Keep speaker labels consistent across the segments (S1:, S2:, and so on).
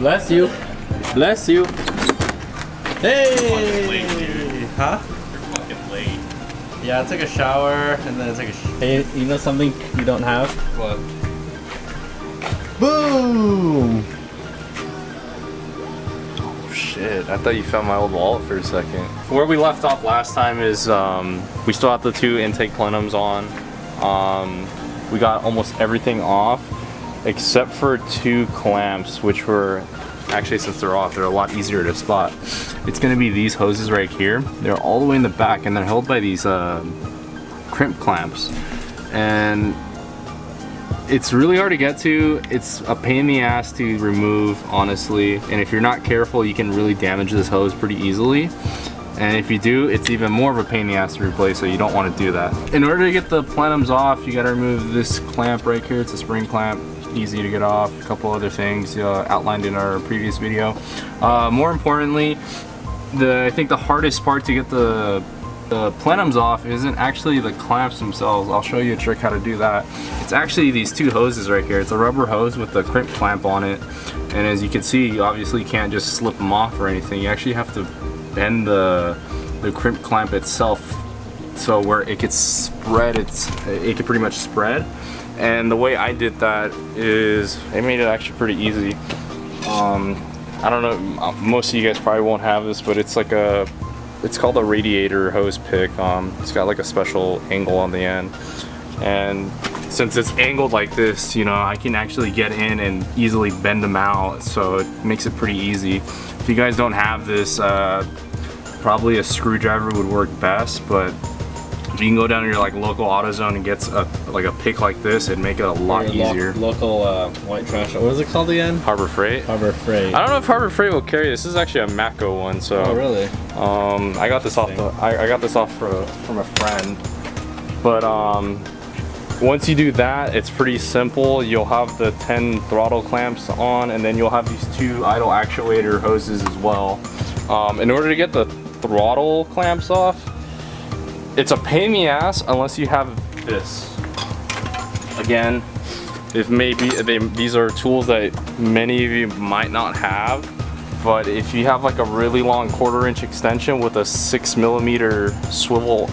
S1: Bless you. Bless you. Hey!
S2: Fucking late, dude.
S1: Huh?
S2: You're fucking late.
S1: Yeah, I took a shower and then I took a Hey, you know something you don't have?
S2: What?
S1: Boom!
S2: Oh shit, I thought you found my old wallet for a second. Where we left off last time is we still have the 2 intake plenums on. We got almost everything off except for 2 clamps, which were actually, since they're off, they're a lot easier to spot. It's gonna be these hoses right here. They're all the way in the back and they're held by these crimp clamps. And it's really hard to get to. It's a pain in the ass to remove, honestly. And if you're not careful, you can really damage this hose pretty easily. And if you do, it's even more of a pain in the ass to replace, so you don't want to do that. In order to get the plenums off, you gotta remove this clamp right here. It's a spring clamp. Easy to get off. A couple other things outlined in our previous video. More importantly, I think the hardest part to get the plenums off isn't actually the clamps themselves. I'll show you a trick how to do that. It's actually these 2 hoses right here. It's a rubber hose with the crimp clamp on it. And as you can see, you obviously can't just slip them off or anything. You actually have to bend the crimp clamp itself so where it gets spread, it can pretty much spread. And the way I did that is it made it actually pretty easy. I don't know, most of you guys probably won't have this, but it's like it's called a radiator hose pick. It's got like a special angle on the end, and since it's angled like this, you know, I can actually get in and easily bend them out, so it makes it pretty easy. If you guys don't have this, probably a screwdriver would work best, but if you can go down to your like local AutoZone and get like a pick like this, it'd make it a lot easier.
S1: Local white trash. What is it called again?
S2: Harbor Freight.
S1: Harbor Freight.
S2: I don't know if Harbor Freight will carry this. This is actually a Matco one, so.
S1: Oh really?
S2: I got this off I got this off from a friend, but once you do that, it's pretty simple. You'll have the 10 throttle clamps on, and then you'll have these 2 idle actuator hoses as well. In order to get the throttle clamps off, it's a pain in the ass unless you have this. Again, if maybe these are tools that many of you might not have, but if you have like a really long 1/4 inch extension with a 6mm swivel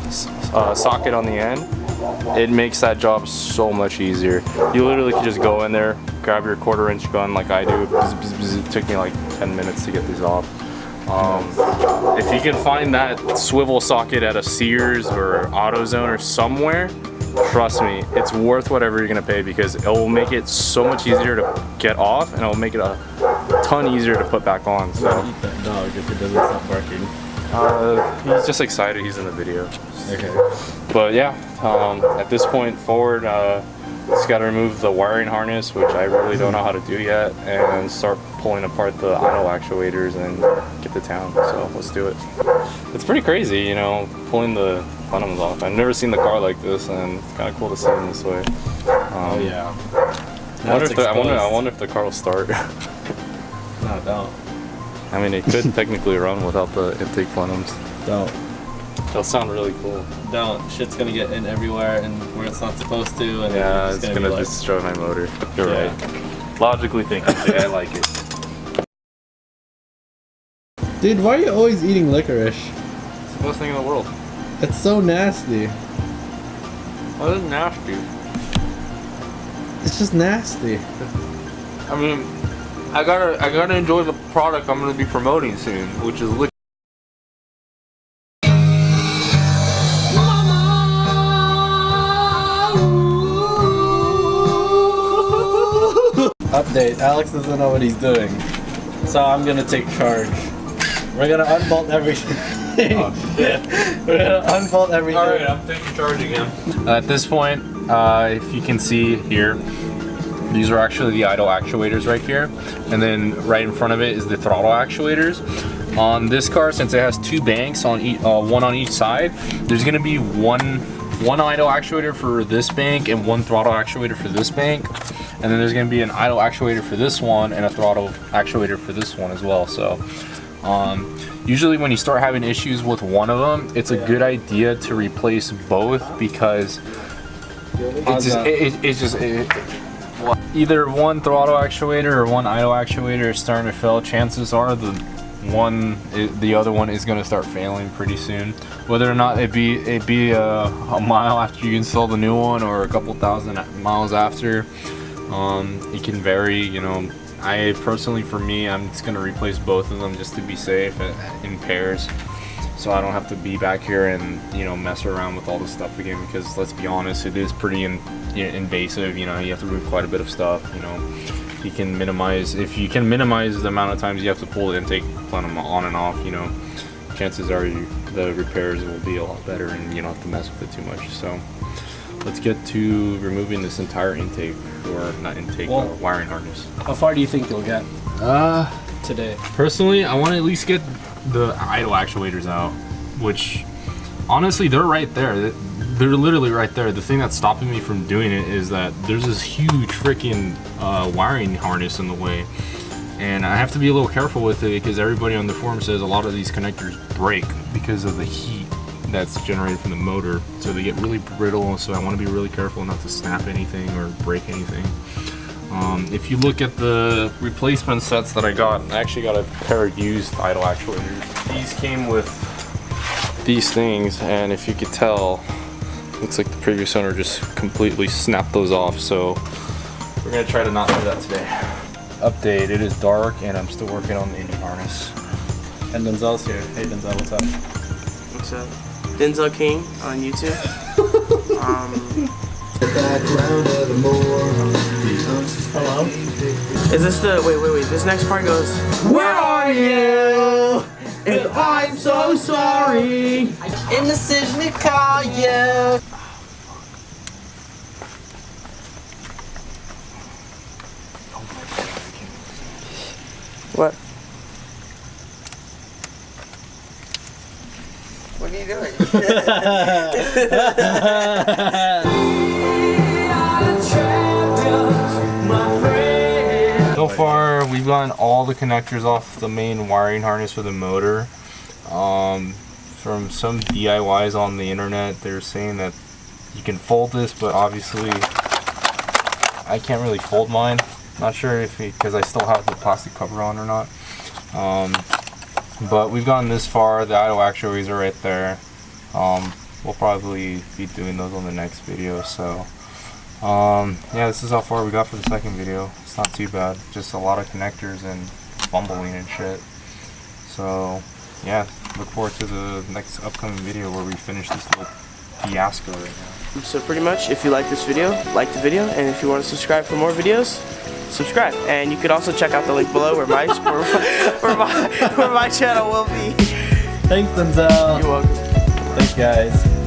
S2: socket on the end, it makes that job so much easier. You literally can just go in there, grab your 1/4 inch gun like I do. It took me like 10 minutes to get these off. If you can find that swivel socket at a Sears or AutoZone or somewhere, trust me, it's worth whatever you're gonna pay, because it will make it so much easier to get off, and it will make it a ton easier to put back on. So
S1: eat that dog if it doesn't stop barking.
S2: He's just excited he's in the video.
S1: Okay.
S2: But yeah, at this point forward, just got to remove the wiring harness, which I really don't know how to do yet, and start pulling apart the idle actuators and get to town. So let's do it. It's pretty crazy, you know, pulling the plenums off. I've never seen the car like this, and it's kind of cool to see it in this way.
S1: Oh yeah.
S2: I wonder if the car will start.
S1: No, don't.
S2: I mean, it could technically run without the intake plenums.
S1: Don't.
S2: They'll sound really cool.
S1: Don't. Shit's gonna get in everywhere and where it's not supposed to. And
S2: yeah, it's gonna destroy my motor. You're right. Logically thinking, I like it.
S1: Dude, why are you always eating licorice?
S2: It's the best thing in the world.
S1: It's so nasty.
S2: What is nasty?
S1: It's just nasty.
S2: I mean, I gotta enjoy the product I'm gonna be promoting soon, which is licorice.
S1: Update, Alex doesn't know what he's doing. So I'm gonna take charge. We're gonna unbolt everything. Oh, shit. We're gonna unbolt everything.
S2: Alright, I'm taking charge again. At this point, if you can see here, these are actually the idle actuators right here. And then right in front of it is the throttle actuators. On this car, since it has 2 banks on one on each side, there's gonna be one idle actuator for this bank and 1 throttle actuator for this bank. And then there's gonna be an idle actuator for this one and a throttle actuator for this one as well. So usually when you start having issues with one of them, it's a good idea to replace both, because Either one throttle actuator or one idle actuator is starting to fail. Chances are the other one is going to start failing pretty soon. Whether or not it be a mile after you install the new one or a couple thousand miles after, it can vary. You know, I personally, for me, I'm just going to replace both of them just to be safe in pairs, so I don't have to be back here and, you know, mess around with all this stuff again, because let's be honest, it is pretty invasive. You know, you have to remove quite a bit of stuff. You know, if you can minimize the amount of times you have to pull the intake plenum on and off, you know, chances are the repairs will be a lot better and you don't have to mess with it too much. So let's get to removing this entire intake, or not intake, wiring harness.
S1: How far do you think you'll get today?
S2: Personally, I want to at least get the idle actuators out, which honestly, they're right there. They're literally right there. The thing that's stopping me from doing it is that there's this huge freaking wiring harness in the way, and I have to be a little careful with it because everybody on the forum says a lot of these connectors break because of the heat that's generated from the motor, so they get really brittle. So I want to be really careful not to snap anything or break anything. If you look at the replacement sets that I actually got a pair of used idle actuators. These came with these things, and if you could tell, looks like the previous owner just completely snapped those off, so we're gonna try to not do that today. Update, it is dark and I'm still working on the engine harness.
S1: And Denzel's here. Hey Denzel, what's up?
S3: What's up? Denzel King on YouTube.
S1: Hello?
S3: Is this the, wait, this next part goes,
S1: Where are you? And I'm so sorry.
S3: indecision to call you. What? What are you doing?
S2: So far, we've gotten all the connectors off the main wiring harness for the motor. From some DIYs on the internet, they're saying that you can fold this, but obviously I can't really fold mine. Not sure if because I still have the plastic cover on or not. But we've gotten this far. The idle actuators are right there. We'll probably be doing those on the next video. So yeah, this is how far we got for the second video. It's not too bad. Just a lot of connectors and fumbling and shit. So yeah, look forward to the next upcoming video where we finish this little fiasco right now.
S3: So pretty much, if you like this video, like the video, and if you want to subscribe for more videos, subscribe. And you could also check out the link below where my where my channel will be.
S1: Thanks Denzel.
S3: You're welcome.
S1: Thanks guys.